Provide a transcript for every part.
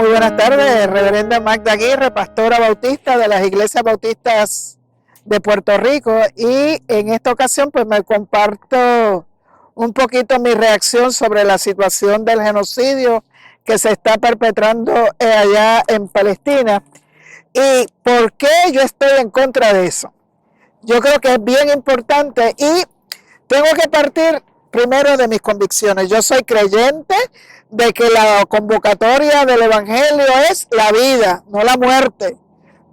Muy buenas tardes, reverenda Magda Aguirre, pastora bautista de las Iglesias Bautistas de Puerto Rico, y en esta ocasión pues me comparto un poquito mi reacción sobre la situación del genocidio que se está perpetrando allá en Palestina y por qué yo estoy en contra de eso. Yo creo que es bien importante y tengo que partir primero de mis convicciones. Yo soy creyente de que la convocatoria del Evangelio es la vida, no la muerte.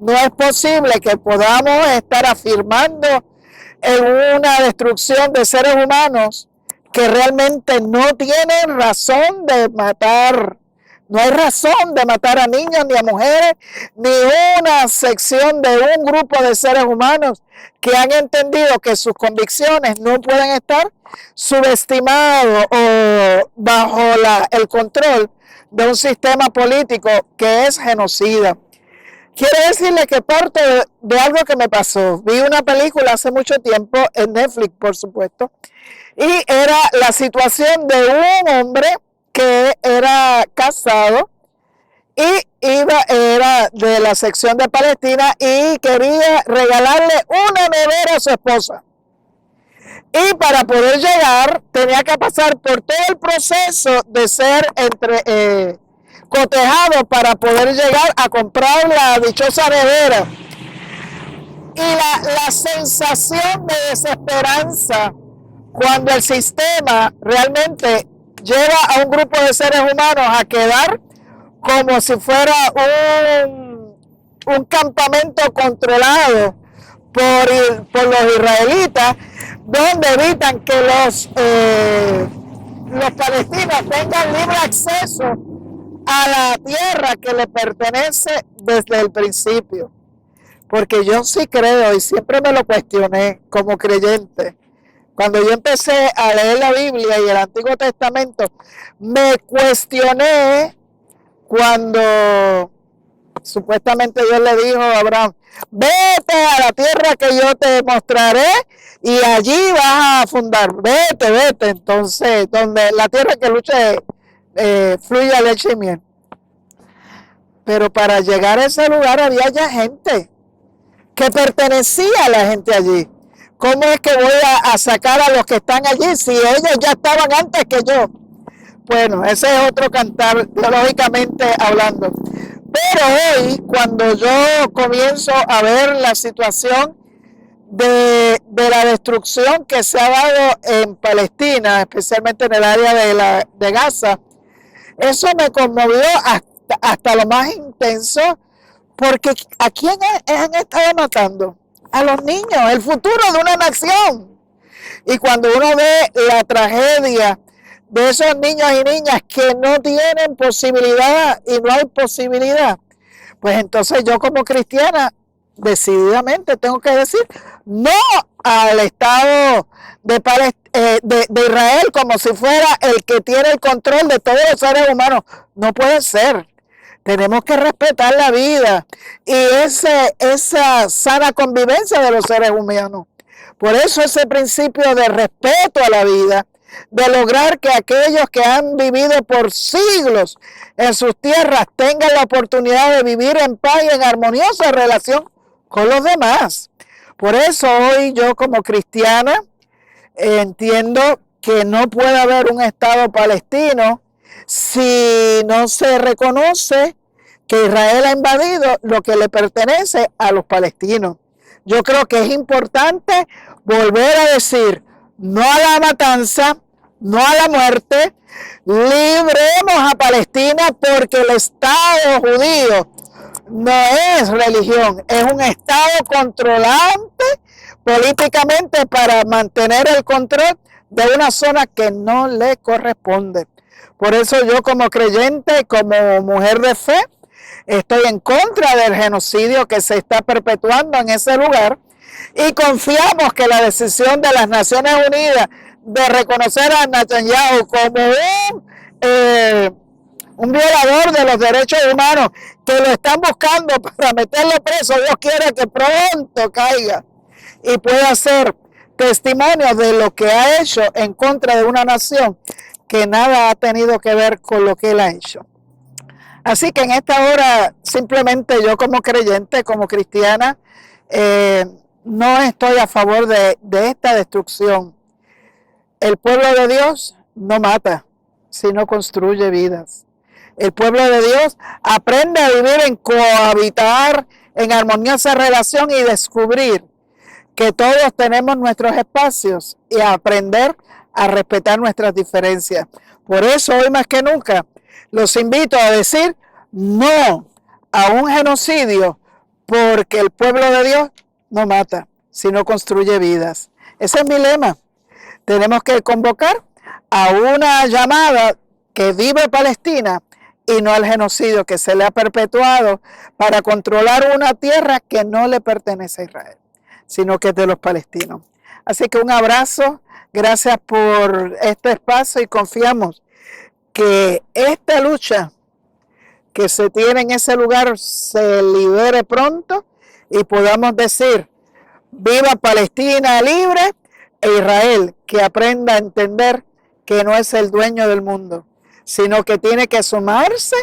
No es posible que podamos estar afirmando en una destrucción de seres humanos que realmente no tienen razón de matar. No hay razón de matar a niños ni a mujeres, ni una sección de un grupo de seres humanos que han entendido que sus convicciones no pueden estar subestimadas o bajo el control de un sistema político que es genocida. Quiero decirle que parte de algo que me pasó. Vi una película hace mucho tiempo en Netflix, por supuesto, y era la situación de un hombre que era casado y era de la sección de Palestina y quería regalarle una nevera a su esposa. Y para poder llegar tenía que pasar por todo el proceso de ser cotejado para poder llegar a comprar la dichosa nevera. Y la sensación de desesperanza cuando el sistema realmente lleva a un grupo de seres humanos a quedar como si fuera un campamento controlado por los israelitas, donde evitan que los palestinos tengan libre acceso a la tierra que le pertenece desde el principio. Porque yo sí creo, y siempre me lo cuestioné como creyente, cuando yo empecé a leer la Biblia y el Antiguo Testamento, me cuestioné cuando supuestamente Dios le dijo a Abraham: vete a la tierra que yo te mostraré y allí vas a fundar. Vete. Entonces, donde la tierra que luche fluye leche y miel. Pero para llegar a ese lugar había ya gente que pertenecía a la gente allí. ¿Cómo es que voy a sacar a los que están allí si ellos ya estaban antes que yo? Bueno, ese es otro cantar, teológicamente hablando. Pero hoy, cuando yo comienzo a ver la situación de la destrucción que se ha dado en Palestina, especialmente en el área de Gaza, eso me conmovió hasta lo más intenso, porque ¿a quién han estado matando? A los niños, el futuro de una nación. Y cuando uno ve la tragedia de esos niños y niñas que no tienen posibilidad y no hay posibilidad, pues entonces yo como cristiana decididamente tengo que decir no al Estado de Israel como si fuera el que tiene el control de todos los seres humanos. No puede ser. Tenemos que respetar la vida y esa sana convivencia de los seres humanos. Por eso ese principio de respeto a la vida, de lograr que aquellos que han vivido por siglos en sus tierras tengan la oportunidad de vivir en paz y en armoniosa relación con los demás. Por eso hoy yo como cristiana entiendo que no puede haber un Estado palestino si no se reconoce que Israel ha invadido lo que le pertenece a los palestinos. Yo creo que es importante volver a decir no a la matanza, no a la muerte, libremos a Palestina, porque el Estado judío no es religión, es un Estado controlante políticamente para mantener el control de una zona que no le corresponde. Por eso yo como creyente, como mujer de fe, estoy en contra del genocidio que se está perpetuando en ese lugar y confiamos que la decisión de las Naciones Unidas de reconocer a Netanyahu como un violador de los derechos humanos, que lo están buscando para meterlo preso, Dios quiere que pronto caiga y pueda ser testimonio de lo que ha hecho en contra de una nación que nada ha tenido que ver con lo que él ha hecho. Así que en esta hora simplemente yo como creyente, como cristiana, no estoy a favor de esta destrucción. El pueblo de Dios no mata, sino construye vidas. El pueblo de Dios aprende a vivir en cohabitar, en armoniosa relación y descubrir que todos tenemos nuestros espacios y a aprender a respetar nuestras diferencias. Por eso hoy más que nunca los invito a decir no a un genocidio, porque el pueblo de Dios no mata, sino construye vidas. Ese es mi lema. Tenemos que convocar a una llamada que vive Palestina y no al genocidio que se le ha perpetuado para controlar una tierra que no le pertenece a Israel, sino que es de los palestinos. Así que un abrazo, gracias por este espacio y confiamos que esta lucha que se tiene en ese lugar se libere pronto y podamos decir, viva Palestina libre e Israel, que aprenda a entender que no es el dueño del mundo, sino que tiene que sumarse,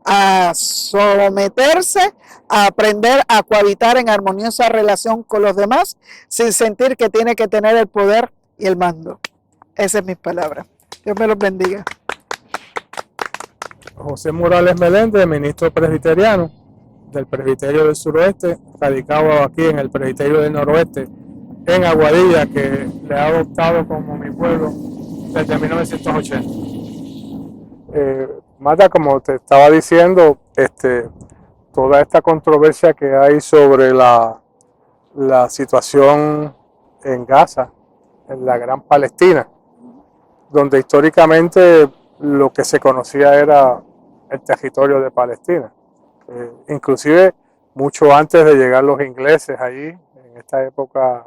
a someterse, a aprender a cohabitar en armoniosa relación con los demás, sin sentir que tiene que tener el poder y el mando. Esas es mis palabras. Dios me los bendiga. José Morales Meléndez, ministro presbiteriano del Presbiterio del Suroeste, radicado aquí en el Presbiterio del Noroeste, en Aguadilla, que le ha adoptado como mi pueblo desde 1980. Marta, como te estaba diciendo, toda esta controversia que hay sobre la situación en Gaza, en la Gran Palestina, donde históricamente lo que se conocía era el territorio de Palestina. Inclusive mucho antes de llegar los ingleses allí, en esta época,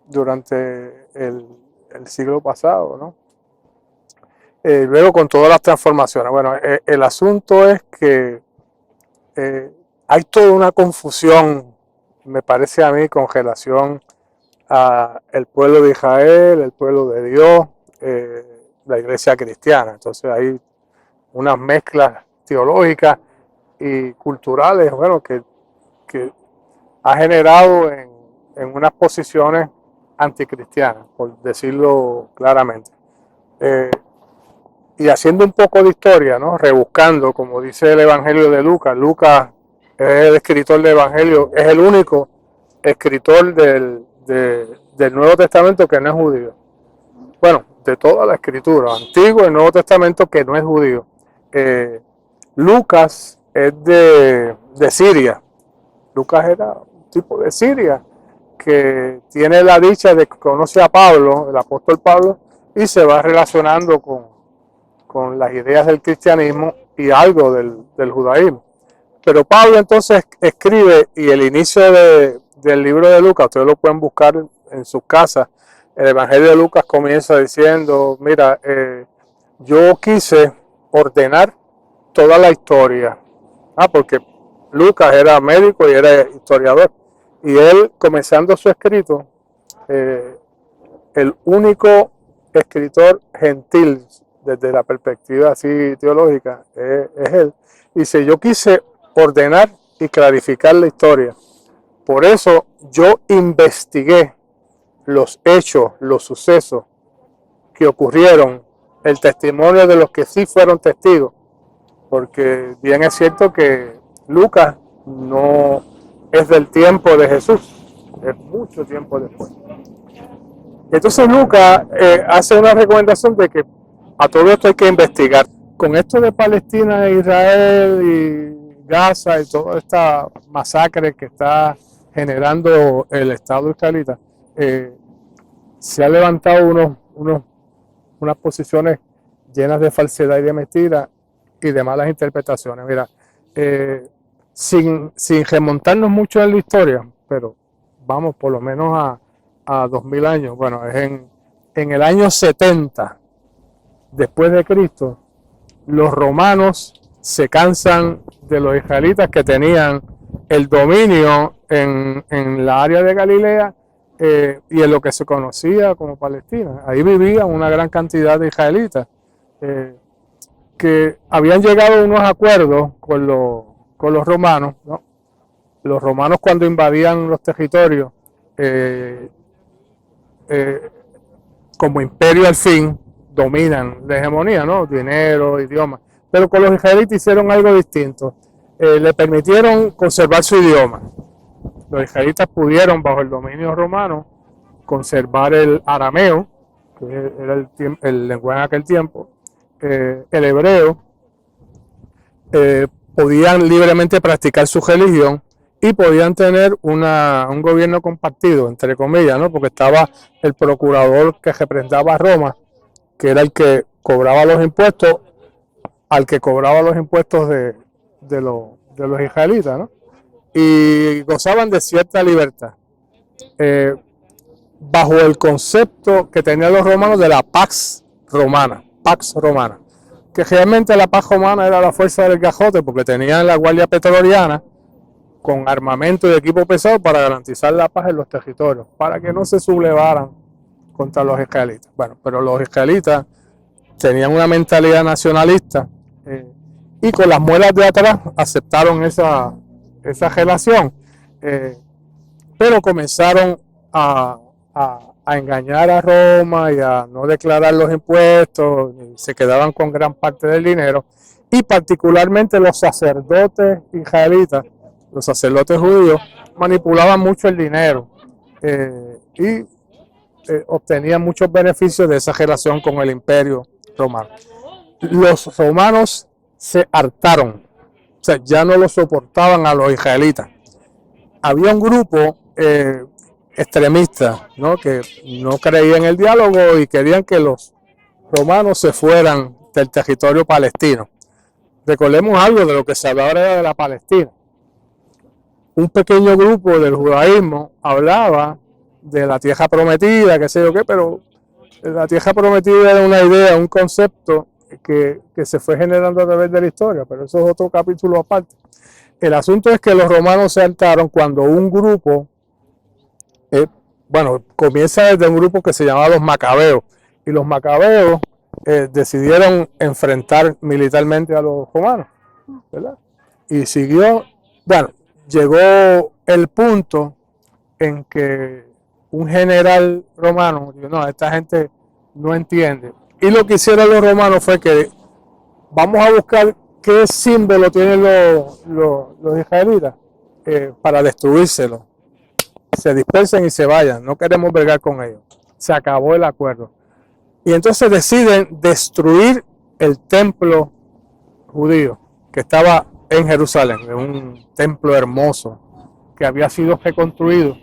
durante el siglo pasado, ¿no? Luego con todas las transformaciones. Bueno, el asunto es que hay toda una confusión, me parece a mí, con relación a el pueblo de Israel, el pueblo de Dios, la iglesia cristiana. Entonces hay unas mezclas teológicas y culturales, bueno, que ha generado en unas posiciones anticristianas, por decirlo claramente. Y haciendo un poco de historia, ¿no? Rebuscando, como dice el Evangelio de Lucas. Lucas es el escritor del Evangelio, es el único escritor del Nuevo Testamento que no es judío. Bueno, de toda la escritura, Antiguo y Nuevo Testamento, que no es judío. Lucas es de Siria. Lucas era un tipo de Siria que tiene la dicha de que conoce a Pablo, el apóstol Pablo, y se va relacionando con las ideas del cristianismo y algo del judaísmo. Pero Pablo entonces escribe, y el inicio del libro de Lucas, ustedes lo pueden buscar en sus casas, el Evangelio de Lucas comienza diciendo, mira, yo quise ordenar toda la historia, porque Lucas era médico y era historiador, y él, comenzando su escrito, el único escritor gentil desde la perspectiva así teológica es él. Dice, yo quise ordenar y clarificar la historia. Por eso yo investigué los hechos, los sucesos que ocurrieron, el testimonio de los que sí fueron testigos. Porque bien es cierto que Lucas no es del tiempo de Jesús, es mucho tiempo después. Entonces Lucas hace una recomendación de que a todo esto hay que investigar. Con esto de Palestina, Israel y Gaza y toda esta masacre que está generando el Estado israelita, se han levantado unas posiciones llenas de falsedad y de mentira y de malas interpretaciones. Mira, sin remontarnos mucho en la historia, pero vamos por lo menos a 2000 años. Bueno, es en el año 70 después de Cristo, los romanos se cansan de los israelitas que tenían el dominio en la área de Galilea y en lo que se conocía como Palestina. Ahí vivían una gran cantidad de israelitas. que habían llegado a unos acuerdos con los romanos, ¿no? Los romanos, cuando invadían los territorios eh, eh, como imperio al fin, dominan la hegemonía, ¿no? Dinero, idioma. Pero con los israelitas hicieron algo distinto. Le permitieron conservar su idioma. Los israelitas pudieron, bajo el dominio romano, conservar el arameo, que era el lenguaje en aquel tiempo, el hebreo, podían libremente practicar su religión y podían tener un gobierno compartido, entre comillas, ¿no? Porque estaba el procurador que representaba a Roma, que era el que cobraba los impuestos, al que cobraba los impuestos de los israelitas, ¿no? Y gozaban de cierta libertad, bajo el concepto que tenían los romanos de la pax romana, que realmente la pax romana era la fuerza del gajote, porque tenían la guardia pretoriana con armamento y equipo pesado para garantizar la paz en los territorios, para que no se sublevaran contra los israelitas. Bueno, pero los israelitas tenían una mentalidad nacionalista y con las muelas de atrás aceptaron esa relación, pero comenzaron a engañar a Roma y a no declarar los impuestos, y se quedaban con gran parte del dinero, y particularmente los sacerdotes israelitas, los sacerdotes judíos, manipulaban mucho el dinero y obtenían muchos beneficios de esa relación con el imperio romano. Los romanos se hartaron, o sea, ya no lo soportaban a los israelitas. Había un grupo extremista, ¿no? Que no creía en el diálogo y querían que los romanos se fueran del territorio palestino. Recordemos algo de lo que se hablaba de la Palestina. Un pequeño grupo del judaísmo hablaba de la tierra prometida, qué sé yo qué, pero la tierra prometida era una idea, un concepto que se fue generando a través de la historia, pero eso es otro capítulo aparte. El asunto es que los romanos se hartaron cuando un grupo, comienza desde un grupo que se llamaba los macabeos, y los macabeos decidieron enfrentar militarmente a los romanos, ¿verdad? Y llegó el punto en que un general romano dijo, no, esta gente no entiende. Y lo que hicieron los romanos fue que vamos a buscar qué símbolo tienen los israelitas para destruírselo. Se dispersen y se vayan, no queremos bregar con ellos. Se acabó el acuerdo. Y entonces deciden destruir el templo judío que estaba en Jerusalén, un templo hermoso que había sido reconstruido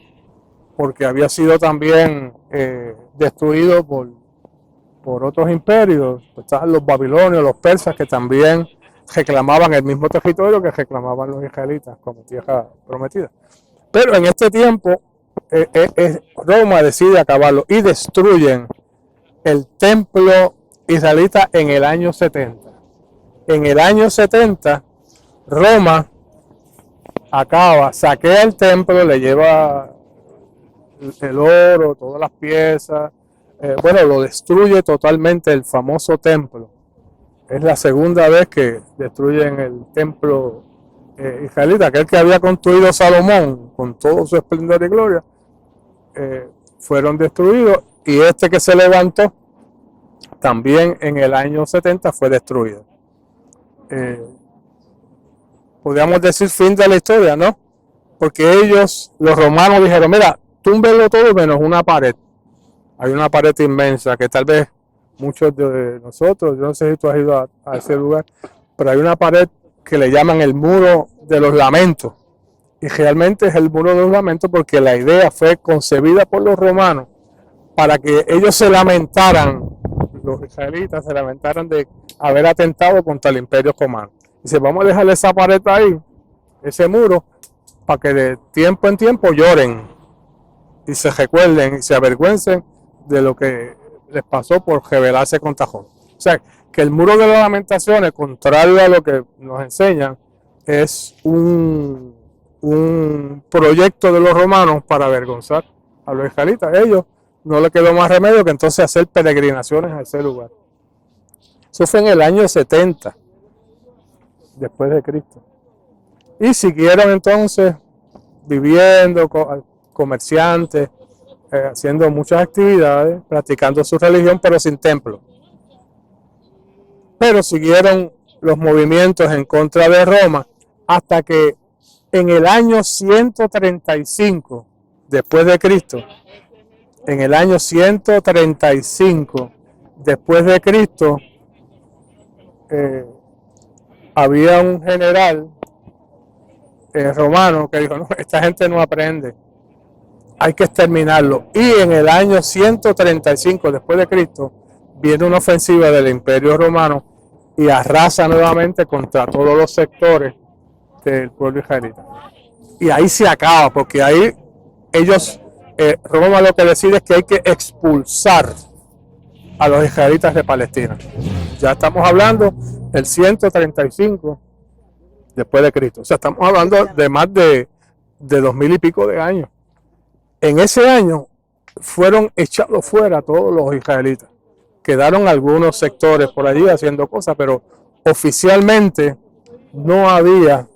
porque había sido también destruido por otros imperios. Estaban los babilonios, los persas, que también reclamaban el mismo territorio que reclamaban los israelitas como tierra prometida. Pero en este tiempo Roma decide acabarlo y destruyen el templo israelita en el año 70. En el año 70 Roma saquea el templo, le lleva el oro, todas las piezas, lo destruye totalmente el famoso templo. Es la segunda vez que destruyen el templo israelita, aquel que había construido Salomón con todo su esplendor y gloria, fueron destruidos, y este que se levantó también en el año 70 fue destruido. Podríamos decir fin de la historia, ¿no? Porque ellos, los romanos, dijeron, mira, túmbenlo todo menos una pared. Hay una pared inmensa que tal vez muchos de nosotros, yo no sé si tú has ido a ese lugar, pero hay una pared que le llaman el muro de los lamentos. Y realmente es el muro de los lamentos porque la idea fue concebida por los romanos para que ellos se lamentaran, los israelitas se lamentaran de haber atentado contra el imperio romano. Dice, vamos a dejarle esa pared ahí, ese muro, para que de tiempo en tiempo lloren y se recuerden y se avergüencen de lo que les pasó por rebelarse contra Roma. O sea, que el muro de las lamentaciones, contrario a lo que nos enseñan, es un proyecto de los romanos para avergonzar a los israelitas. Ellos no les quedó más remedio que entonces hacer peregrinaciones a ese lugar. Eso fue en el año 70 después de Cristo. Y siguieron entonces viviendo, comerciantes, haciendo muchas actividades, practicando su religión, pero sin templo. Pero siguieron los movimientos en contra de Roma hasta que en el año 135 después de Cristo, en el año 135 después de Cristo, había un general romano que dijo, no, esta gente no aprende, hay que exterminarlo. Y en el año 135 después de Cristo viene una ofensiva del Imperio Romano y arrasa nuevamente contra todos los sectores del pueblo israelita. Y ahí se acaba, porque ahí ellos, Roma lo que decide es que hay que expulsar a los israelitas de Palestina. Ya estamos hablando del 135 después de Cristo. O sea, estamos hablando de más de 2000 y pico de años. En ese año fueron echados fuera todos los israelitas. Quedaron algunos sectores por allí haciendo cosas, pero oficialmente no había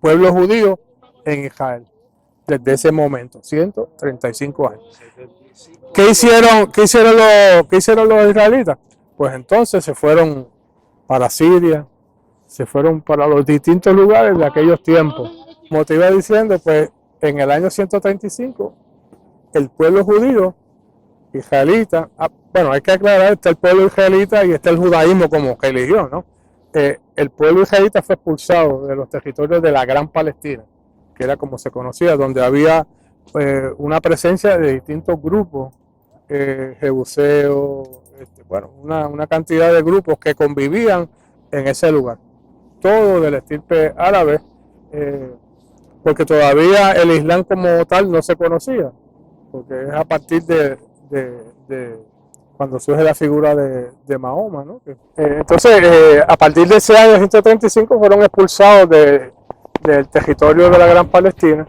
pueblo judío en Israel desde ese momento, 135 años. ¿Qué hicieron los israelitas? Pues entonces se fueron para Siria, se fueron para los distintos lugares de aquellos tiempos. Como te iba diciendo, pues en el año 135, el pueblo judío, israelita, bueno, hay que aclarar, está el pueblo israelita y está el judaísmo como religión, ¿no? El pueblo israelita fue expulsado de los territorios de la Gran Palestina, que era como se conocía, donde había una presencia de distintos grupos, jebuseos, bueno, una cantidad de grupos que convivían en ese lugar, todo del estirpe árabe, porque todavía el Islam como tal no se conocía, porque es a partir de cuando surge la figura de Mahoma, ¿no? Entonces, a partir de ese año 135 fueron expulsados del territorio de la Gran Palestina,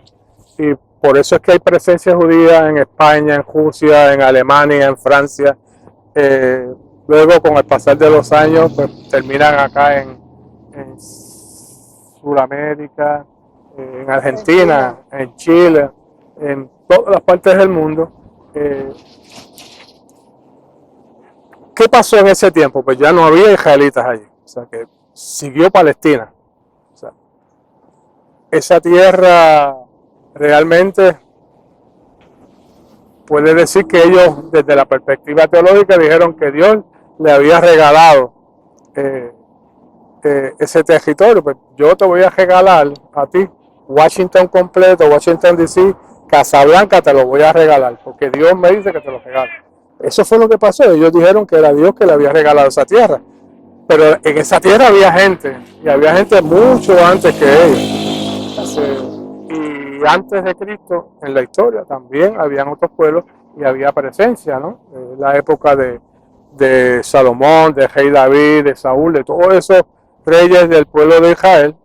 y por eso es que hay presencia judía en España, en Rusia, en Alemania, en Francia. Luego, con el pasar de los años, pues terminan acá en Sudamérica, en Argentina, en Chile, en todas las partes del mundo. ¿Qué pasó en ese tiempo? Pues ya no había israelitas allí, o sea que siguió Palestina. O sea, esa tierra realmente puede decir que ellos, desde la perspectiva teológica, dijeron que Dios le había regalado ese territorio. Pues yo te voy a regalar a ti Washington completo, Washington DC, Casablanca te lo voy a regalar, porque Dios me dice que te lo regalo. Eso fue lo que pasó. Ellos dijeron que era Dios que le había regalado esa tierra. Pero en esa tierra había gente, y había gente mucho antes que ellos. Y antes de Cristo, en la historia, también habían otros pueblos y había presencia, ¿no? La época de Salomón, de rey David, de Saúl, de todos esos reyes del pueblo de Israel.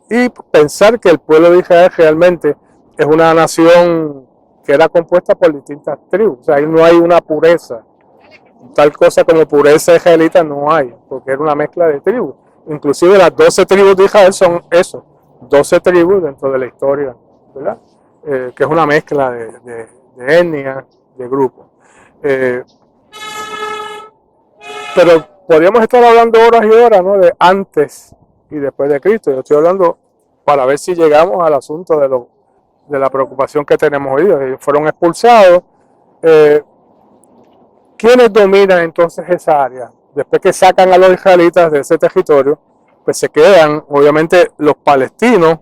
Y pensar que el pueblo de Israel realmente es una nación que era compuesta por distintas tribus. O sea, ahí no hay una pureza. Tal cosa como pureza israelita no hay, porque era una mezcla de tribus. Inclusive las 12 tribus de Israel son eso, 12 tribus dentro de la historia, ¿verdad? Que es una mezcla de etnias, de grupos. Pero podríamos estar hablando horas y horas, ¿no? De antes y después de Cristo. Yo estoy hablando para ver si llegamos al asunto de la preocupación que tenemos hoy. Ellos fueron expulsados. ¿Quiénes dominan entonces esa área? Después que sacan a los israelitas de ese territorio, pues se quedan obviamente los palestinos,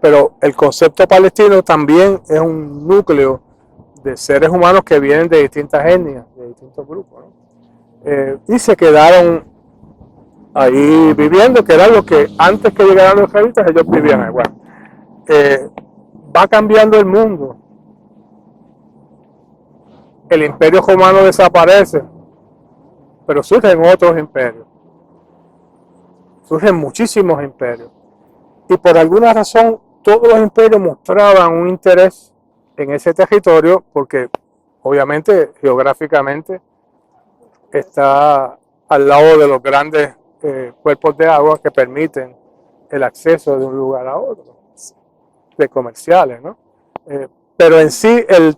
pero el concepto palestino también es un núcleo de seres humanos que vienen de distintas etnias, de distintos grupos, ¿no? Y se quedaron ahí viviendo, que era lo que antes que llegaran los israelitas ellos vivían ahí. Bueno, va cambiando el mundo. El imperio romano desaparece, pero surgen otros imperios. Surgen muchísimos imperios. Y por alguna razón, todos los imperios mostraban un interés en ese territorio, porque obviamente, geográficamente, está al lado de los grandes cuerpos de agua que permiten el acceso de un lugar a otro, de comerciales, ¿no? Pero en sí el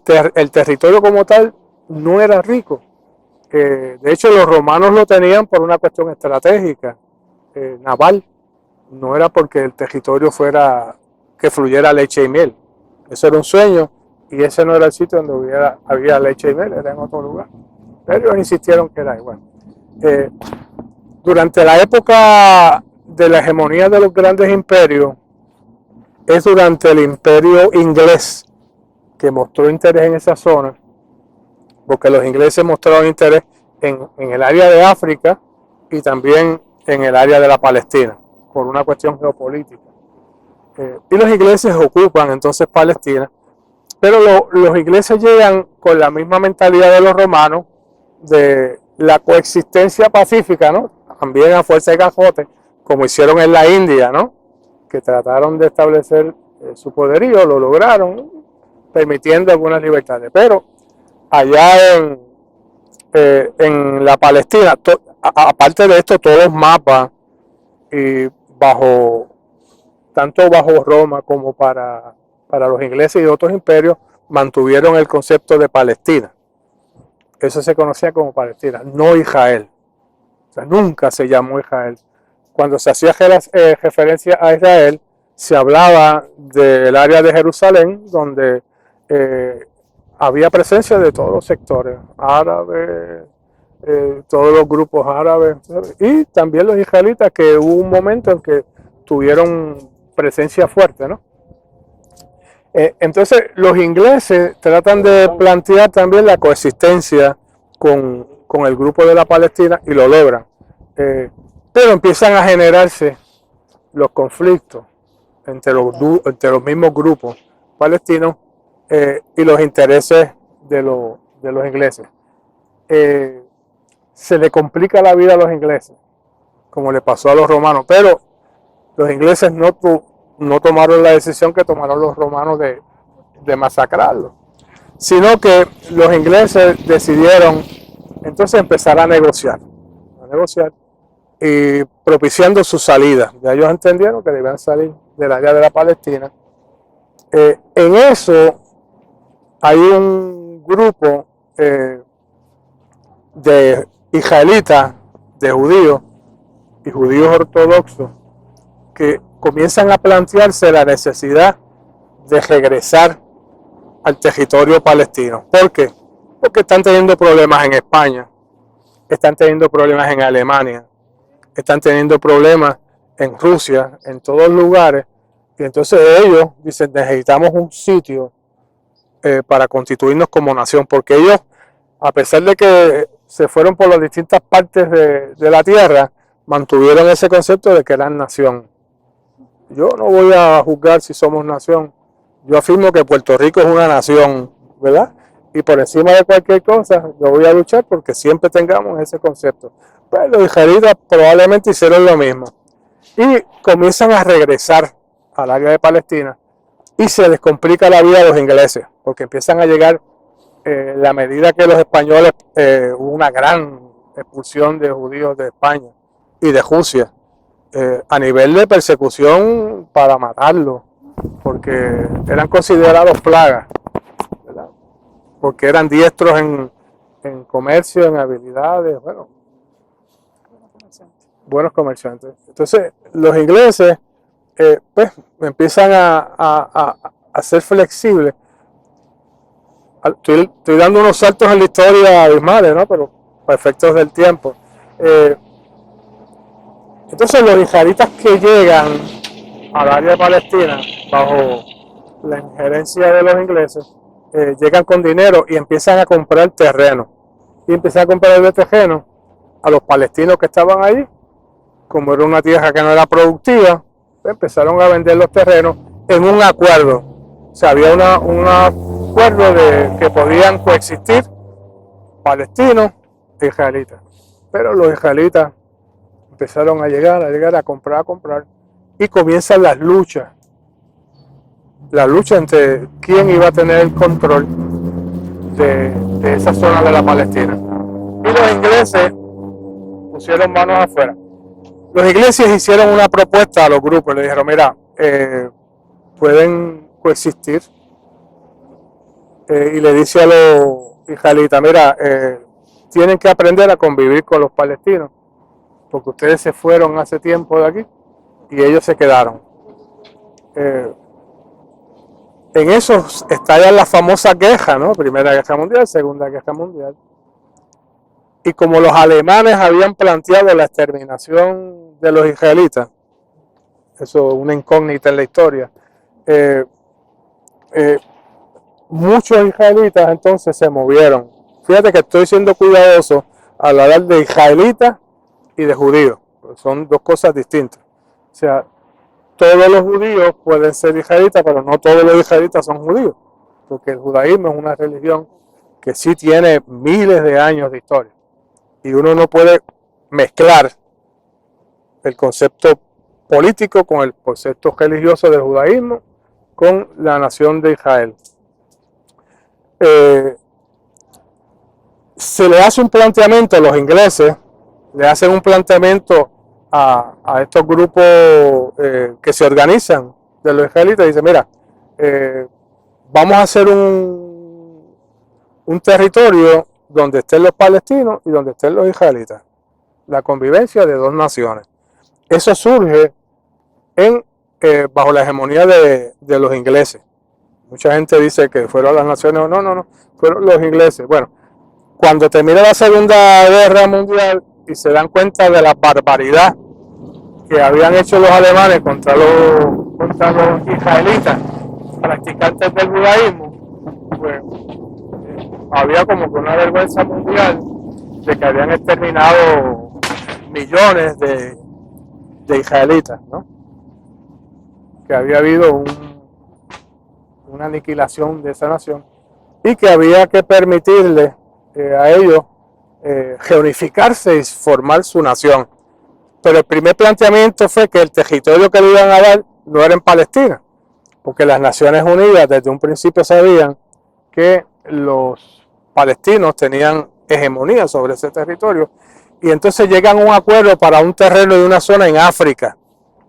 territorio como tal no era rico. De hecho, los romanos lo tenían por una cuestión estratégica, naval. No era porque el territorio fuera que fluyera leche y miel. Eso era un sueño y ese no era el sitio donde había leche y miel, era en otro lugar. Pero ellos insistieron que era igual. Durante la época de la hegemonía de los grandes imperios, es durante el imperio inglés que mostró interés en esa zona, porque los ingleses mostraron interés en el área de África y también en el área de la Palestina, por una cuestión geopolítica. Y los ingleses ocupan entonces Palestina, pero los ingleses llegan con la misma mentalidad de los romanos, de la coexistencia pacífica, ¿no? También a fuerza de cajote, como hicieron en la India, ¿no? Que trataron de establecer su poderío, lo lograron, permitiendo algunas libertades. Pero allá en la Palestina, aparte de esto, todos los mapas, y tanto bajo Roma como para los ingleses y otros imperios, mantuvieron el concepto de Palestina. Eso se conocía como Palestina, no Israel. O sea, nunca se llamó Israel. Cuando se hacía referencia a Israel, se hablaba del área de Jerusalén, donde había presencia de todos los sectores, árabes, todos los grupos árabes, y también los israelitas, que hubo un momento en que tuvieron presencia fuerte, ¿no? Entonces, los ingleses tratan de plantear también la coexistencia con el grupo de la Palestina y lo logran. Pero empiezan a generarse los conflictos entre los mismos grupos palestinos y los intereses de los ingleses. Se le complica la vida a los ingleses, como le pasó a los romanos, pero los ingleses no tomaron la decisión que tomaron los romanos de masacrarlos, sino que los ingleses decidieron entonces empezar a negociar y propiciando su salida. Ya ellos entendieron que debían salir del área de la Palestina. En eso hay un grupo de israelitas, de judíos y judíos ortodoxos, que comienzan a plantearse la necesidad de regresar al territorio palestino. ¿Por qué? Porque están teniendo problemas en España, están teniendo problemas en Alemania, están teniendo problemas en Rusia, en todos lugares, y entonces ellos dicen, necesitamos un sitio para constituirnos como nación, porque ellos, a pesar de que se fueron por las distintas partes de la tierra, mantuvieron ese concepto de que eran nación. Yo no voy a juzgar si somos nación, yo afirmo que Puerto Rico es una nación, ¿verdad? Y por encima de cualquier cosa, yo voy a luchar porque siempre tengamos ese concepto. Pues los israelitas probablemente hicieron lo mismo y comienzan a regresar al área de Palestina y se les complica la vida a los ingleses porque empiezan a llegar la medida que los españoles, hubo una gran expulsión de judíos de España y de Rusia, a nivel de persecución para matarlos, porque eran considerados plagas, ¿verdad? Porque eran diestros en comercio, en habilidades, bueno, buenos comerciantes. Entonces, los ingleses pues empiezan a ser flexibles. Estoy dando unos saltos en la historia abismales, ¿no? Pero para efectos del tiempo. Entonces, los israelitas que llegan al área de Palestina bajo la injerencia de los ingleses, llegan con dinero y empiezan a comprar terreno. Y empiezan a comprar el terreno a los palestinos que estaban allí. Como era una tierra que no era productiva, pues empezaron a vender los terrenos en un acuerdo. O sea, había un acuerdo de que podían coexistir palestinos e israelitas. Pero los israelitas empezaron a llegar, a comprar, y comienzan las luchas. La lucha entre quién iba a tener el control de esa zona de la Palestina. Y los los ingleses pusieron manos afuera. Los ingleses hicieron una propuesta a los grupos, le dijeron, mira, pueden coexistir, y le dice a los israelitas, mira, tienen que aprender a convivir con los palestinos, porque ustedes se fueron hace tiempo de aquí y ellos se quedaron. En eso estalla la famosa queja, ¿no? Primera Guerra Mundial, Segunda Guerra Mundial. Y como los alemanes habían planteado la exterminación de los israelitas, eso es una incógnita en la historia, muchos israelitas entonces se movieron. Fíjate que estoy siendo cuidadoso al hablar de israelitas y de judíos, son dos cosas distintas. O sea, todos los judíos pueden ser israelitas, pero no todos los israelitas son judíos, porque el judaísmo es una religión que sí tiene miles de años de historia. Y uno no puede mezclar el concepto político con el concepto religioso del judaísmo con la nación de Israel. Se le hace un planteamiento a los ingleses, le hacen un planteamiento a estos grupos que se organizan de los israelitas y dicen, mira, vamos a hacer un territorio donde estén los palestinos y donde estén los israelitas. La convivencia de dos naciones. Eso surge bajo la hegemonía de los ingleses. Mucha gente dice que fueron las naciones, no, fueron los ingleses. Bueno, cuando termina la Segunda Guerra Mundial y se dan cuenta de la barbaridad que habían hecho los alemanes contra los israelitas, practicantes del judaísmo, pues había como que una vergüenza mundial de que habían exterminado millones de israelitas, ¿no? Que había habido una aniquilación de esa nación y que había que permitirle a ellos reunificarse y formar su nación. Pero el primer planteamiento fue que el territorio que le iban a dar no era en Palestina, porque las Naciones Unidas desde un principio sabían que los palestinos tenían hegemonía sobre ese territorio y entonces llegan a un acuerdo para un terreno y una zona en África,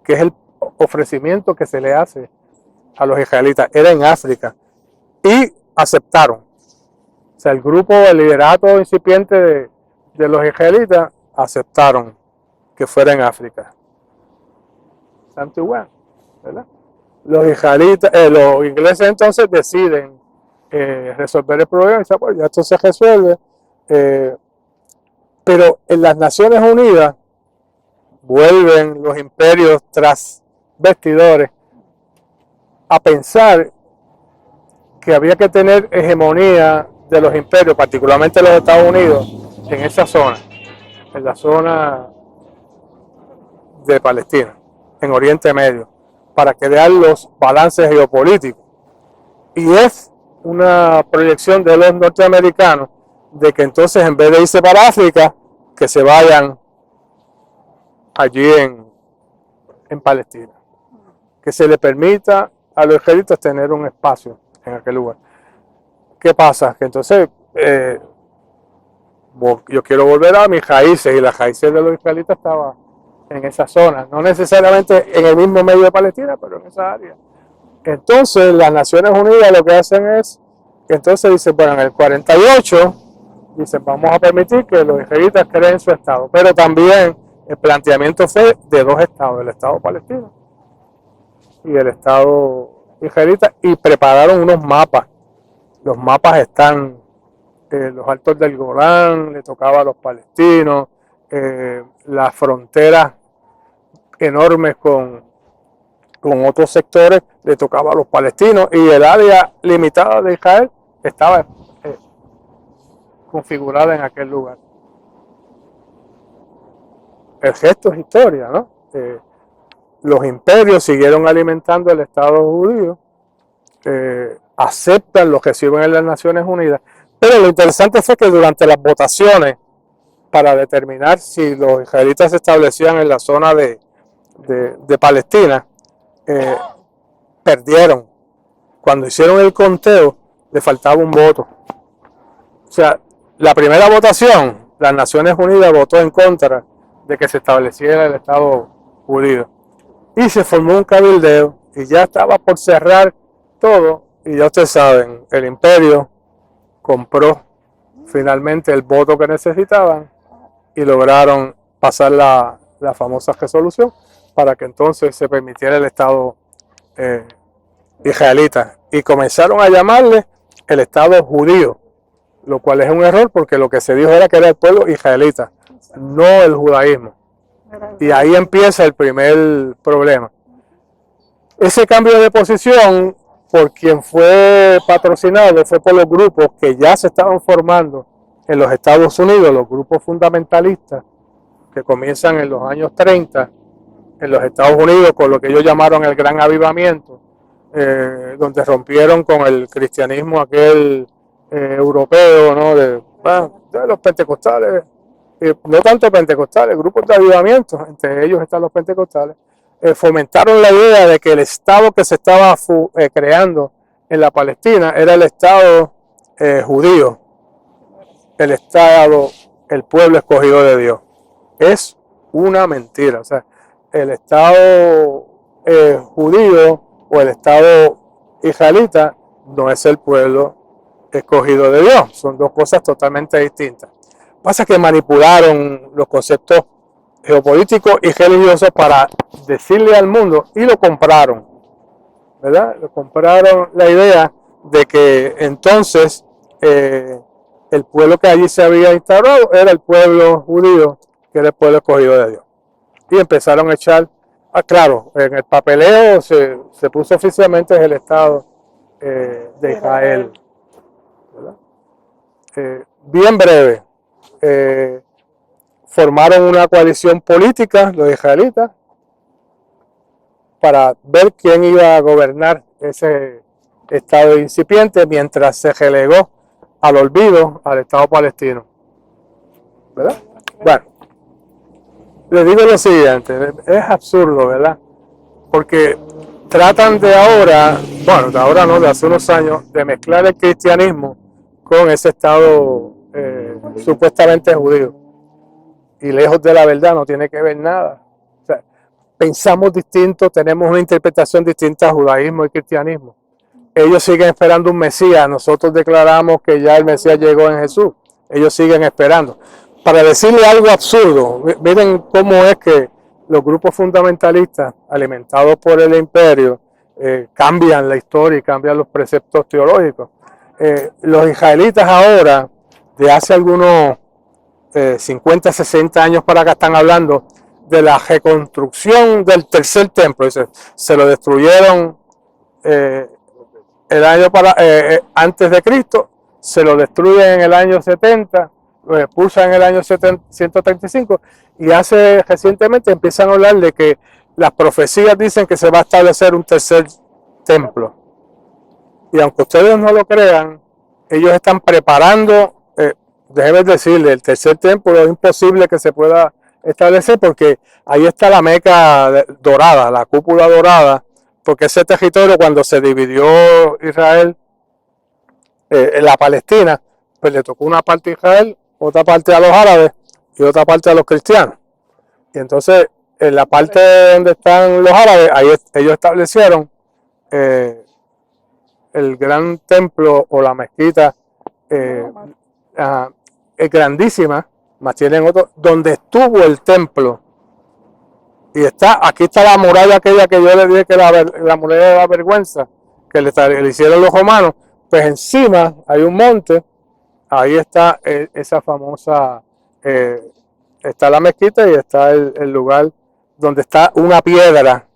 que es el ofrecimiento que se le hace a los israelitas, era en África, y aceptaron. O sea, el grupo, el liderato incipiente de los israelitas aceptaron que fuera en África. Santo y bueno, ¿verdad? Los israelitas, los ingleses entonces deciden resolver el problema y dicen, pues ya esto se resuelve. Pero en las Naciones Unidas vuelven los imperios tras vestidores a pensar que había que tener hegemonía de los imperios, particularmente los Estados Unidos, en esa zona, en la zona de Palestina, en Oriente Medio, para crear los balances geopolíticos. Y es una proyección de los norteamericanos de que entonces en vez de irse para África, que se vayan allí en Palestina, que se le permita a los israelitas tener un espacio en aquel lugar. ¿Qué pasa? Que entonces yo quiero volver a mis raíces y las raíces de los israelitas estaban en esa zona, no necesariamente en el mismo medio de Palestina, pero en esa área. Entonces las Naciones Unidas lo que hacen es, entonces dicen, bueno, en el 48, dicen, vamos a permitir que los israelitas creen su Estado, pero también el planteamiento fue de dos estados, el Estado palestino y el Estado israelita, y prepararon unos mapas. Los mapas están los altos del Golán, le tocaba a los palestinos, las fronteras enormes con otros sectores le tocaba a los palestinos, y el área limitada de Israel estaba configurada en aquel lugar. El gesto es historia, ¿no? Los imperios siguieron alimentando el Estado judío, aceptan lo que sirven en las Naciones Unidas, pero lo interesante fue que durante las votaciones para determinar si los israelitas se establecían en la zona de Palestina, perdieron. Cuando hicieron el conteo, le faltaba un voto. O sea, la primera votación las Naciones Unidas votó en contra de que se estableciera el Estado judío. Y se formó un cabildeo y ya estaba por cerrar todo. Y ya ustedes saben, el imperio compró finalmente el voto que necesitaban y lograron pasar la famosa resolución para que entonces se permitiera el Estado israelita. Y comenzaron a llamarle el Estado judío, lo cual es un error porque lo que se dijo era que era el pueblo israelita, no el judaísmo. Y ahí empieza el primer problema. Ese cambio de posición, por quien fue patrocinado, fue por los grupos que ya se estaban formando en los Estados Unidos, los grupos fundamentalistas, que comienzan en los años 30 en los Estados Unidos con lo que ellos llamaron el Gran Avivamiento, donde rompieron con el cristianismo aquel europeo, ¿no? de los pentecostales, no tanto pentecostales, grupos de avivamiento, entre ellos están los pentecostales, fomentaron la idea de que el Estado que se estaba creando en la Palestina era el Estado judío, el Estado, el pueblo escogido de Dios. Es una mentira. O sea, el Estado judío o el Estado israelita no es el pueblo escogido de Dios. Son dos cosas totalmente distintas. Pasa que manipularon los conceptos geopolíticos y religiosos para decirle al mundo y lo compraron, ¿verdad? Lo compraron la idea de que entonces el pueblo que allí se había instaurado era el pueblo judío, que era el pueblo escogido de Dios. Y empezaron a echar, claro, en el papeleo se puso oficialmente el Estado de Israel, ¿verdad? Bien breve, formaron una coalición política, los israelitas, para ver quién iba a gobernar ese Estado incipiente mientras se relegó al olvido al Estado palestino, ¿verdad? Bueno, les digo lo siguiente, es absurdo, ¿verdad? Porque tratan de ahora, bueno, de ahora no, de hace unos años, de mezclar el cristianismo con ese Estado supuestamente judío. Y lejos de la verdad no tiene que ver nada. O sea, pensamos distinto, tenemos una interpretación distinta a judaísmo y cristianismo. Ellos siguen esperando un Mesías, nosotros declaramos que ya el Mesías llegó en Jesús. Ellos siguen esperando. Para decirle algo absurdo, miren cómo es que los grupos fundamentalistas alimentados por el imperio cambian la historia y cambian los preceptos teológicos. Los israelitas ahora, de hace algunos 50, 60 años para acá, están hablando de la reconstrucción del tercer templo. Se lo destruyeron el año antes de Cristo, se lo destruyen en el año 70, lo expulsan en el año 135 y recientemente empiezan a hablar de que las profecías dicen que se va a establecer un tercer templo. Y aunque ustedes no lo crean, ellos están preparando, déjenme decirle, el tercer templo es imposible que se pueda establecer porque ahí está la Meca dorada, la cúpula dorada, porque ese territorio cuando se dividió Israel en la Palestina, pues le tocó una parte a Israel, otra parte a los árabes y otra parte a los cristianos. Y entonces en la parte donde están los árabes, ahí ellos establecieron el gran templo o la mezquita es grandísima, más tienen otro, donde estuvo el templo. Y aquí está la muralla aquella que yo le dije que la muralla de la vergüenza, que le hicieron los romanos. Pues encima hay un monte, ahí está esa famosa, está la mezquita y está el lugar donde está una piedra.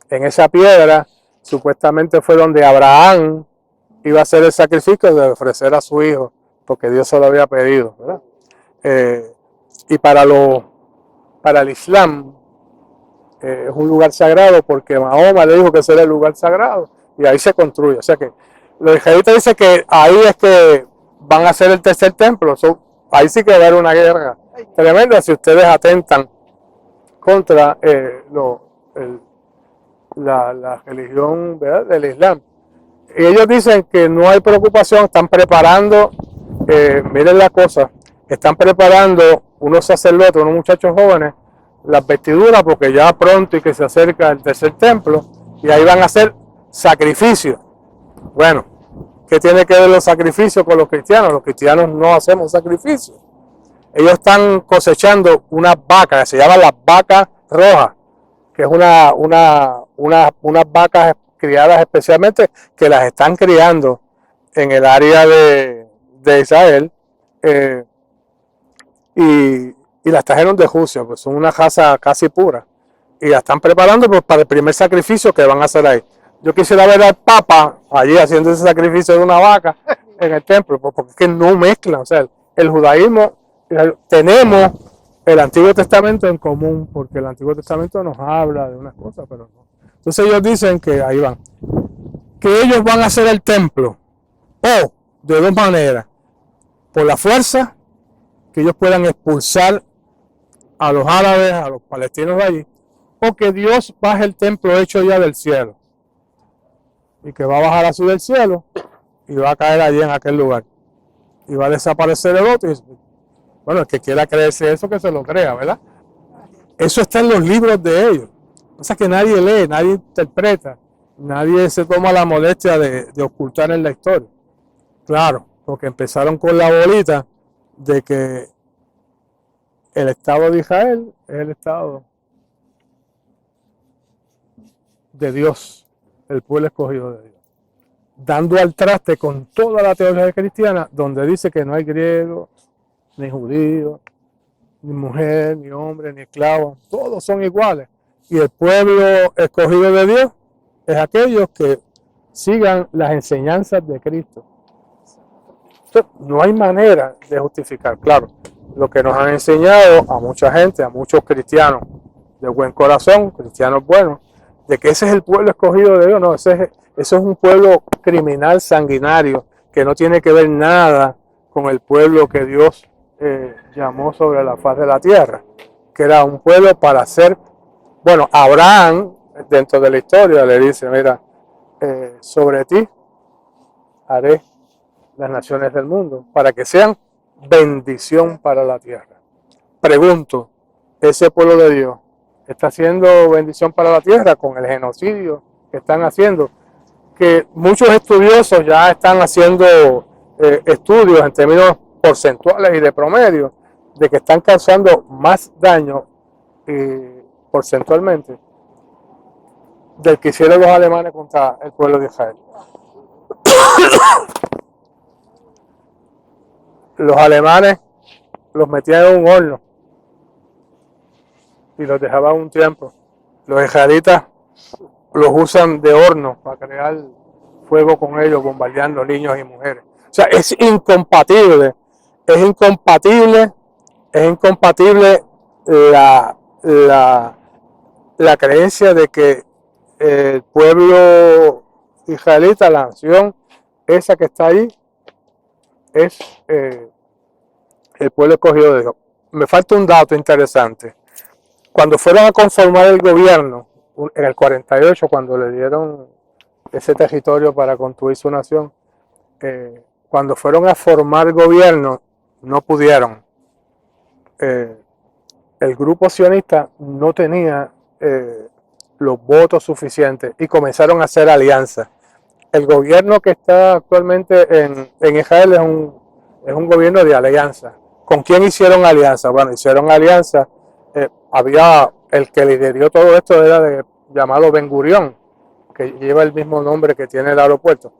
En esa piedra supuestamente fue donde Abraham iba a hacer el sacrificio de ofrecer a su hijo, porque Dios se lo había pedido, ¿verdad? Y para el Islam es un lugar sagrado porque Mahoma le dijo que ese era el lugar sagrado y ahí se construye. O sea que los israelitas dicen que ahí es que van a hacer el tercer templo. Ahí sí que va a haber una guerra tremenda si ustedes atentan contra la religión, ¿verdad?, del Islam. Y ellos dicen que no hay preocupación, están preparando, miren la cosa, están preparando unos sacerdotes, unos muchachos jóvenes, las vestiduras, porque ya pronto y que se acerca el tercer templo, y ahí van a hacer sacrificios. Bueno, ¿qué tiene que ver los sacrificios con los cristianos? Los cristianos no hacemos sacrificios. Ellos están cosechando unas vacas, que se llaman las vacas rojas, que es unas vacas criadas especialmente, que las están criando en el área de Israel, y las trajeron de Rusia, pues son una raza casi pura, y la están preparando pues, para el primer sacrificio que van a hacer ahí. Yo quisiera ver al Papa allí haciendo ese sacrificio de una vaca en el templo, porque es que no mezclan. O sea, el judaísmo, tenemos el Antiguo Testamento en común, porque el Antiguo Testamento nos habla de unas cosas, pero no. Entonces ellos dicen que ahí van, que ellos van a hacer el templo, o de dos maneras, por la fuerza, que ellos puedan expulsar a los árabes, a los palestinos de allí, o que Dios baje el templo hecho ya del cielo, y que va a bajar así del cielo, y va a caer allí en aquel lugar, y va a desaparecer el otro. Bueno, el que quiera creerse eso, que se lo crea, ¿verdad? Eso está en los libros de ellos. O sea que nadie lee, nadie interpreta, nadie se toma la molestia de ocultar en la historia. Claro, porque empezaron con la bolita de que el Estado de Israel es el Estado de Dios, el pueblo escogido de Dios, dando al traste con toda la teología cristiana, donde dice que no hay griego, ni judío, ni mujer, ni hombre, ni esclavo, todos son iguales. Y el pueblo escogido de Dios es aquellos que sigan las enseñanzas de Cristo. Entonces, no hay manera de justificar, claro, lo que nos han enseñado a mucha gente, a muchos cristianos de buen corazón, cristianos buenos, de que ese es el pueblo escogido de Dios. No, eso es un pueblo criminal, sanguinario, que no tiene que ver nada con el pueblo que Dios llamó sobre la faz de la tierra, que era un pueblo para ser, bueno, Abraham, dentro de la historia, le dice, mira, sobre ti haré las naciones del mundo, para que sean bendición para la tierra. Pregunto, ¿ese pueblo de Dios está haciendo bendición para la tierra con el genocidio que están haciendo? Que muchos estudiosos ya están haciendo estudios en términos porcentuales y de promedio, de que están causando más daño porcentualmente del que hicieron los alemanes contra el pueblo de Israel. Los alemanes los metían en un horno y los dejaban un tiempo. Los israelitas los usan de horno para crear fuego con ellos, bombardeando niños y mujeres. O sea, es incompatible la creencia de que el pueblo israelita, la nación esa que está ahí, es el pueblo escogido de Dios. Me falta un dato interesante. Cuando fueron a conformar el gobierno, en el 48, cuando le dieron ese territorio para construir su nación, cuando fueron a formar gobierno, no pudieron. El grupo sionista no tenía los votos suficientes y comenzaron a hacer alianzas. El gobierno que está actualmente en Israel es un gobierno de alianza. ¿Con quién hicieron alianza? Bueno, hicieron alianza. Había el que lideró todo esto, era llamado Ben Gurión, que lleva el mismo nombre que tiene el aeropuerto.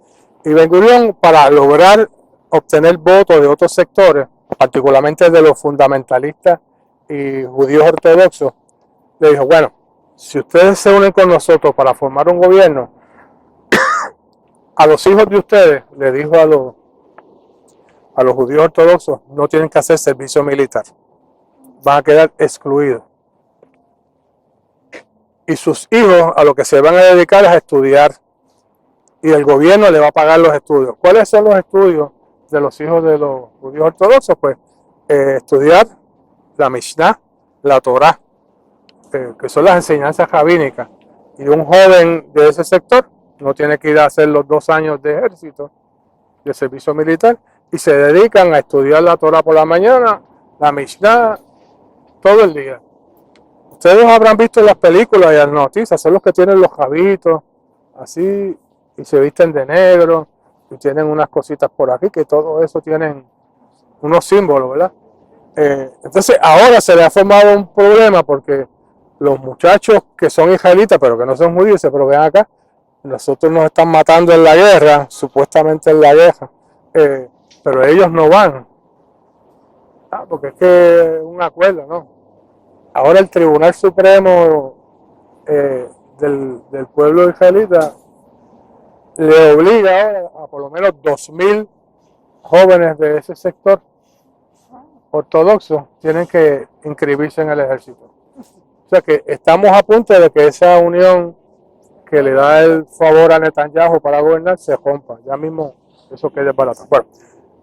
Y Ben Gurión, para lograr obtener votos de otros sectores, particularmente de los fundamentalistas y judíos ortodoxos, le dijo, bueno, si ustedes se unen con nosotros para formar un gobierno, a los hijos de ustedes, le dijo a los judíos ortodoxos, no tienen que hacer servicio militar, van a quedar excluidos. Y sus hijos a lo que se van a dedicar es a estudiar, y el gobierno le va a pagar los estudios. ¿Cuáles son los estudios de los hijos de los judíos ortodoxos? Pues estudiar la Mishnah, la Torah, que son las enseñanzas rabínicas. Y un joven de ese sector no tiene que ir a hacer los 2 años de ejército, de servicio militar, y se dedican a estudiar la Torah por la mañana, la Mishnah, todo el día. Ustedes habrán visto en las películas y en las noticias, son los que tienen los jabitos, así, y se visten de negro, y tienen unas cositas por aquí, que todo eso tienen unos símbolos, ¿verdad? Entonces ahora se le ha formado un problema porque los muchachos que son israelitas, pero que no son judíos, se ven acá, nosotros nos están matando en la guerra, supuestamente en la guerra, pero ellos no van, porque es que es un acuerdo, ¿no? Ahora el Tribunal Supremo del pueblo israelita le obliga ahora a por lo menos 2.000 jóvenes de ese sector ortodoxo tienen que inscribirse en el ejército. O sea que estamos a punto de que esa unión que le da el favor a Netanyahu para gobernar se rompa. Ya mismo eso quede para atrás. Bueno,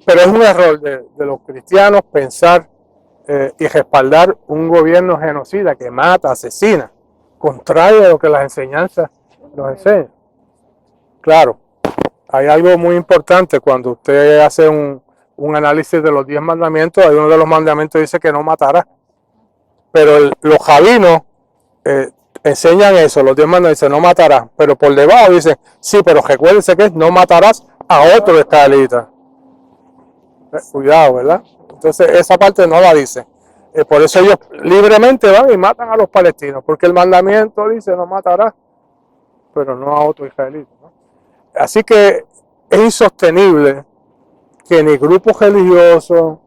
pero es un error de los cristianos pensar y respaldar un gobierno genocida que mata, asesina, contrario a lo que las enseñanzas nos enseñan. Claro, hay algo muy importante cuando usted hace un análisis de los 10 mandamientos. Hay uno de los mandamientos que dice que no matará, pero los rabinos enseñan eso, los 10 mandamientos dicen no matarás, pero por debajo dicen sí, pero recuérdense que no matarás a otro israelita. Cuidado, ¿verdad? Entonces esa parte no la dice. Por eso ellos libremente van y matan a los palestinos, porque el mandamiento dice no matarás, pero no a otro israelita, ¿no? Así que es insostenible que ni grupos religiosos,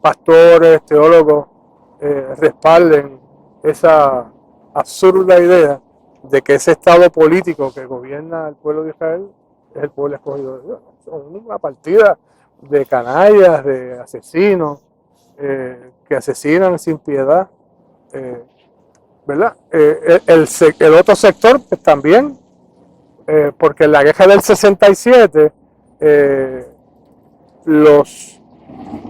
pastores, teólogos, respalden esa absurda idea de que ese estado político que gobierna el pueblo de Israel es el pueblo escogido de Dios. Son una partida de canallas, de asesinos, que asesinan sin piedad, ¿verdad? El otro sector pues, también, porque en la guerra del 67 los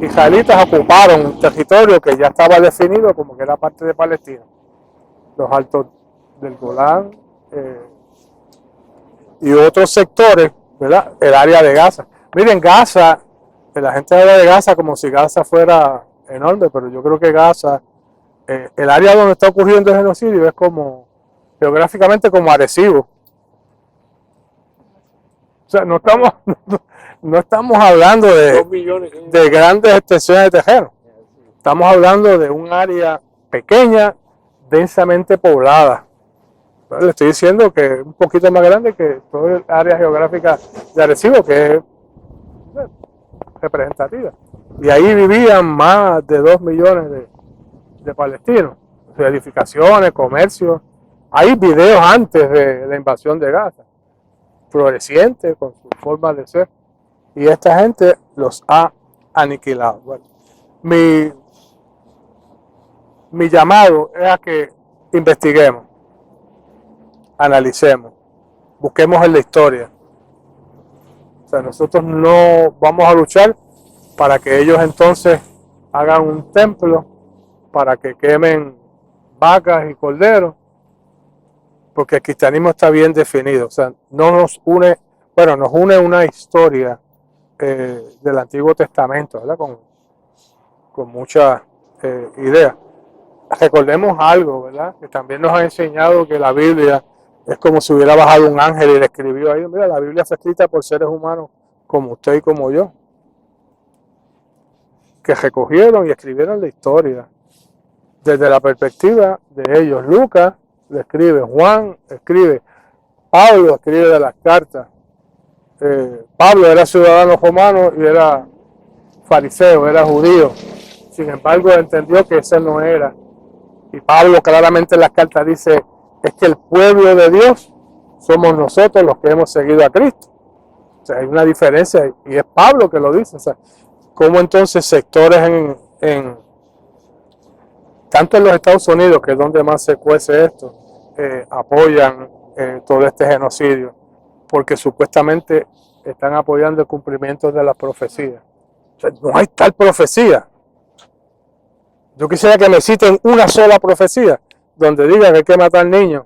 israelitas ocuparon un territorio que ya estaba definido como que era parte de Palestina, los altos del Golán y otros sectores, ¿verdad? El área de Gaza. Miren, Gaza, la gente habla de Gaza como si Gaza fuera enorme, pero yo creo que Gaza, el área donde está ocurriendo el genocidio es como, geográficamente como Arecibo. O sea, no estamos hablando de grandes extensiones de terreno. Estamos hablando de un área pequeña, densamente poblada. Bueno, le estoy diciendo que es un poquito más grande que toda el área geográfica de Arecibo, que es representativa. Y ahí vivían más de 2 millones de palestinos. O sea, edificaciones, comercio. Hay videos antes de la invasión de Gaza, florecientes con su forma de ser. Y esta gente los ha aniquilado. Bueno, mi llamado es a que investiguemos, analicemos, busquemos en la historia. O sea, nosotros no vamos a luchar para que ellos entonces hagan un templo, para que quemen vacas y corderos, porque el cristianismo está bien definido. O sea, no nos une, bueno, nos une una historia del Antiguo Testamento, ¿verdad? Con muchas ideas. Recordemos algo, ¿verdad? Que también nos ha enseñado que la Biblia es como si hubiera bajado un ángel y le escribió ahí. Mira, la Biblia fue escrita por seres humanos como usted y como yo, que recogieron y escribieron la historia desde la perspectiva de ellos. Lucas le escribe, Juan escribe, Pablo escribe de las cartas. Pablo era ciudadano romano y era fariseo, era judío. Sin embargo, entendió que ese no era. Y Pablo claramente en las cartas dice, es que el pueblo de Dios somos nosotros los que hemos seguido a Cristo. O sea, hay una diferencia y es Pablo que lo dice. O sea, cómo entonces sectores tanto en los Estados Unidos, que es donde más se cuece esto, apoyan todo este genocidio, porque supuestamente están apoyando el cumplimiento de las profecías. O sea, no hay tal profecía. Yo quisiera que me citen una sola profecía donde diga que hay que matar niños,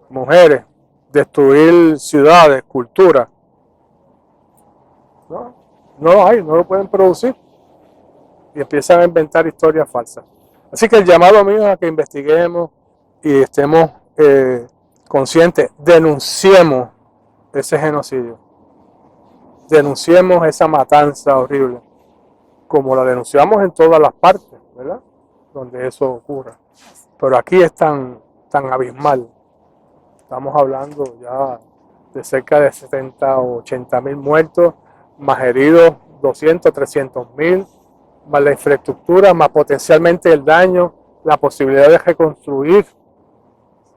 mujeres, destruir ciudades, cultura. No lo hay, no lo pueden producir. Y empiezan a inventar historias falsas. Así que el llamado mío es a que investiguemos y estemos conscientes, denunciemos ese genocidio, denunciemos esa matanza horrible, como la denunciamos en todas las partes, ¿verdad? Donde eso ocurra. Pero aquí es tan abismal. Estamos hablando ya de cerca de 70 o 80 mil muertos, más heridos 200, 300 mil, más la infraestructura, más potencialmente el daño, la posibilidad de reconstruir.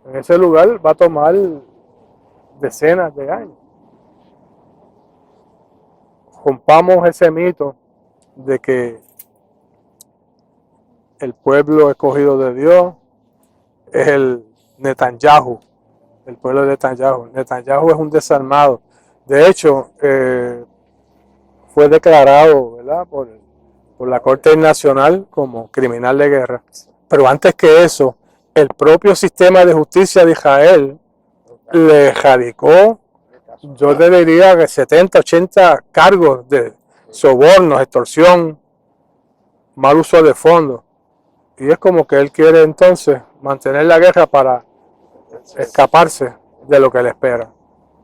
En ese lugar va a tomar decenas de años. Rompamos ese mito de que el pueblo escogido de Dios es el Netanyahu, el pueblo de Netanyahu. Netanyahu es un desarmado. De hecho, fue declarado, ¿verdad?, por la Corte Internacional como criminal de guerra. Pero antes que eso, el propio sistema de justicia de Israel le radicó, yo le diría que 70, 80 cargos de sobornos, extorsión, mal uso de fondos. Y es como que él quiere entonces mantener la guerra para escaparse de lo que le espera.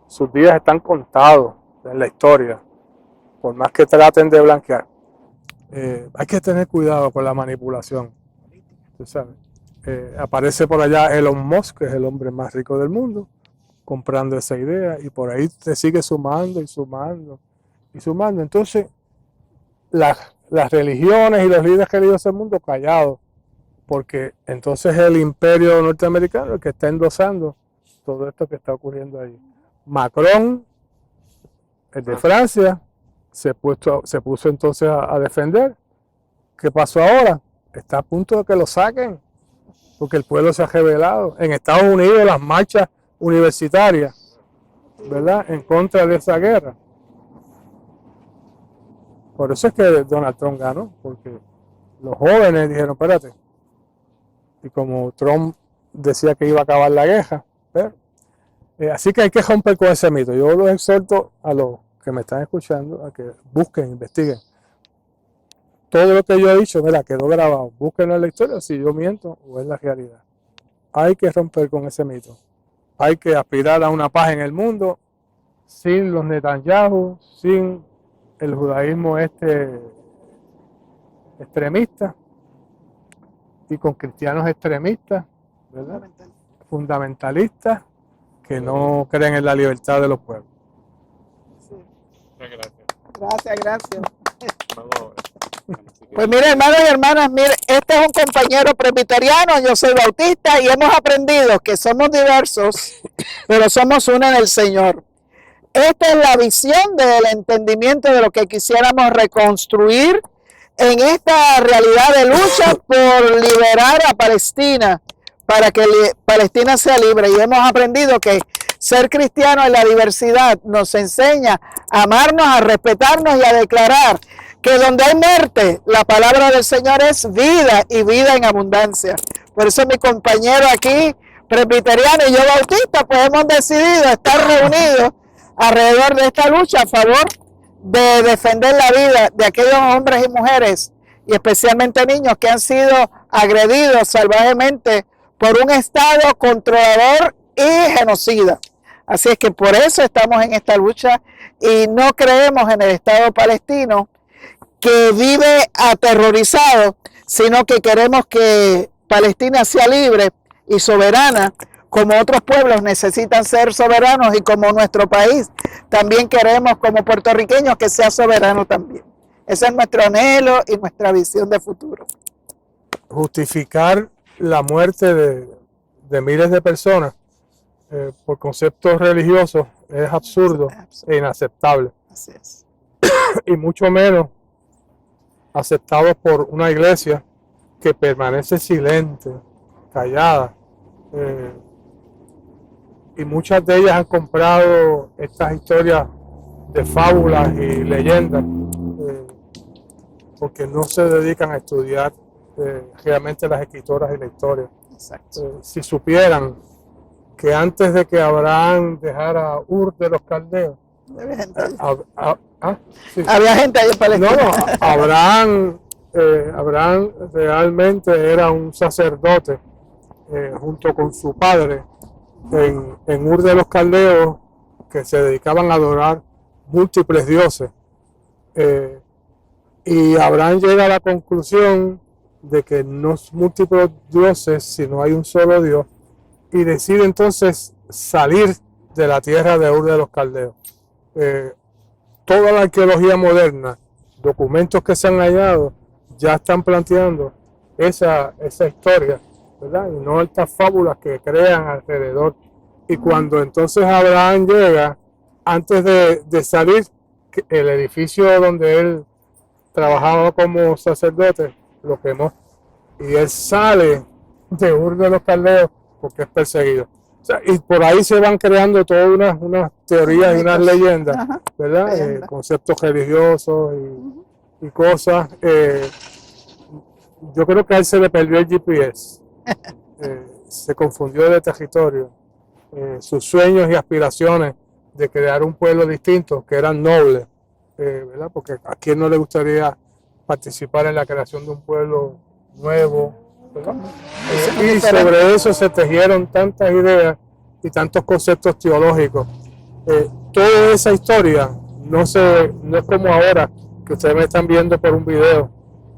Sus días están contados en la historia, por más que traten de blanquear. Hay que tener cuidado con la manipulación. ¿Tú sabes? Aparece por allá Elon Musk, que es el hombre más rico del mundo, comprando esa idea, y por ahí te sigue sumando y sumando y sumando. Entonces, las religiones y los líderes religiosos del mundo callados, porque entonces es el imperio norteamericano el que está endosando todo esto que está ocurriendo ahí. Macron, el de Francia, se puso entonces a defender. ¿Qué pasó ahora? Está a punto de que lo saquen, porque el pueblo se ha rebelado. En Estados Unidos las marchas universitarias, ¿verdad?, en contra de esa guerra. Por eso es que Donald Trump ganó, porque los jóvenes dijeron, espérate. Y como Trump decía que iba a acabar la guerra, así que hay que romper con ese mito. Yo los exhorto a los que me están escuchando a que busquen, investiguen. Todo lo que yo he dicho, mira, quedó grabado. Búsquenlo en la historia si yo miento o es la realidad. Hay que romper con ese mito. Hay que aspirar a una paz en el mundo sin los Netanyahu, sin el judaísmo extremista y con cristianos extremistas, ¿verdad?, fundamentalistas que no creen en la libertad de los pueblos. Sí. Gracias. Pues mire, hermanos y hermanas, mire, este es un compañero presbiteriano, yo soy bautista y hemos aprendido que somos diversos, pero somos uno en el Señor. Esta es la visión del entendimiento de lo que quisiéramos reconstruir en esta realidad de lucha por liberar a Palestina, para que Palestina sea libre. Y hemos aprendido que ser cristiano en la diversidad nos enseña a amarnos, a respetarnos y a declarar que donde hay muerte, la palabra del Señor es vida y vida en abundancia. Por eso mi compañero aquí, presbiteriano, y yo bautista, pues hemos decidido estar reunidos alrededor de esta lucha a favor de defender la vida de aquellos hombres y mujeres, y especialmente niños, que han sido agredidos salvajemente por un Estado controlador y genocida. Así es que por eso estamos en esta lucha y no creemos en el Estado palestino que vive aterrorizado, sino que queremos que Palestina sea libre y soberana, como otros pueblos necesitan ser soberanos, y como nuestro país también queremos como puertorriqueños que sea soberano también. Ese es nuestro anhelo y nuestra visión de futuro. Justificar la muerte de miles de personas por conceptos religiosos es absurdo e inaceptable. Así es. Y mucho menos aceptados por una iglesia que permanece silente, callada. Y muchas de ellas han comprado estas historias de fábulas y leyendas porque no se dedican a estudiar realmente las escrituras y la historia. Si supieran que antes de que Abraham dejara Ur de los Caldeos, Ah, sí. Había gente ahí en No, Palestina. Abraham realmente era un sacerdote junto con su padre en Ur de los Caldeos, que se dedicaban a adorar múltiples dioses. Y Abraham llega a la conclusión de que no es múltiples dioses, sino hay un solo Dios, y decide entonces salir de la tierra de Ur de los Caldeos. Toda la arqueología moderna, documentos que se han hallado, ya están planteando esa historia, ¿verdad? Y no estas fábulas que crean alrededor. Y cuando entonces Abraham llega, antes de salir, el edificio donde él trabajaba como sacerdote lo quemó. Y él sale de Ur de los Caldeos porque es perseguido. O sea, y por ahí se van creando todas unas teorías y unas leyendas, ¿verdad? Conceptos religiosos y cosas. Yo creo que a él se le perdió el GPS. Se confundió de territorio. Sus sueños y aspiraciones de crear un pueblo distinto, que eran nobles, ¿verdad? Porque a quién no le gustaría participar en la creación de un pueblo nuevo, ¿verdad? Y sobre eso se tejieron tantas ideas y tantos conceptos teológicos. Toda esa historia no es como ahora, que ustedes me están viendo por un video,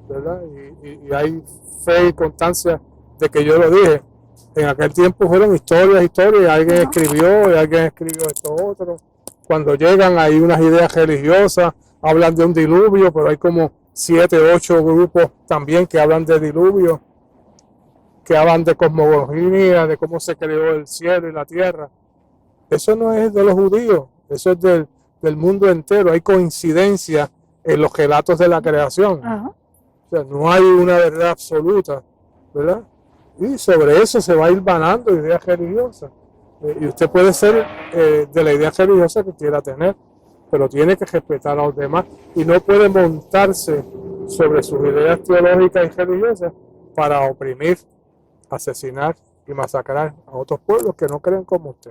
¿verdad? Y hay fe y constancia de que yo lo dije. En aquel tiempo fueron historias, y alguien escribió, y alguien escribió esto otro. Cuando llegan hay unas ideas religiosas, hablan de un diluvio, pero hay como 7, 8 grupos también que hablan de diluvio, que hablan de cosmología, de cómo se creó el cielo y la tierra. Eso no es de los judíos, eso es del mundo entero. Hay coincidencia en los relatos de la creación. O sea, no hay una verdad absoluta, ¿verdad? Y sobre eso se va a ir vanando ideas religiosas. Y usted puede ser de la idea religiosa que quiera tener, pero tiene que respetar a los demás y no puede montarse sobre sus ideas teológicas y religiosas para oprimir, asesinar y masacrar a otros pueblos que no creen como usted.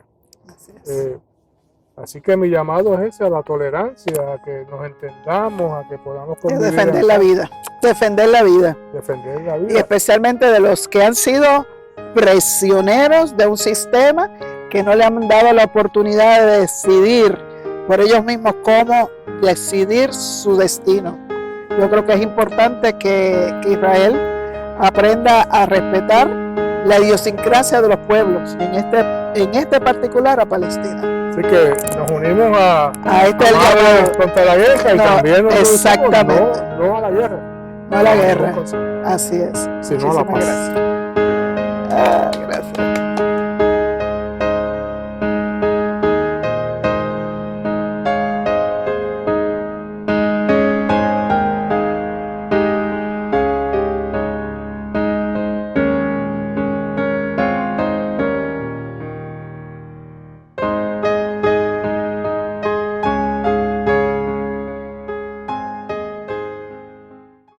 Así que mi llamado es ese, a la tolerancia, a que nos entendamos, a que podamos convivir. Defender la vida, defender la vida. Defender la vida. Y especialmente de los que han sido prisioneros de un sistema que no le han dado la oportunidad de decidir por ellos mismos cómo decidir su destino. Yo creo que es importante que Israel aprenda a respetar la idiosincrasia de los pueblos, en este particular a Palestina. Así que nos unimos a llamado contra la guerra y también nos exactamente. No a la guerra. No a la guerra. Así es. Sino a la paz. Gracias. Gracias.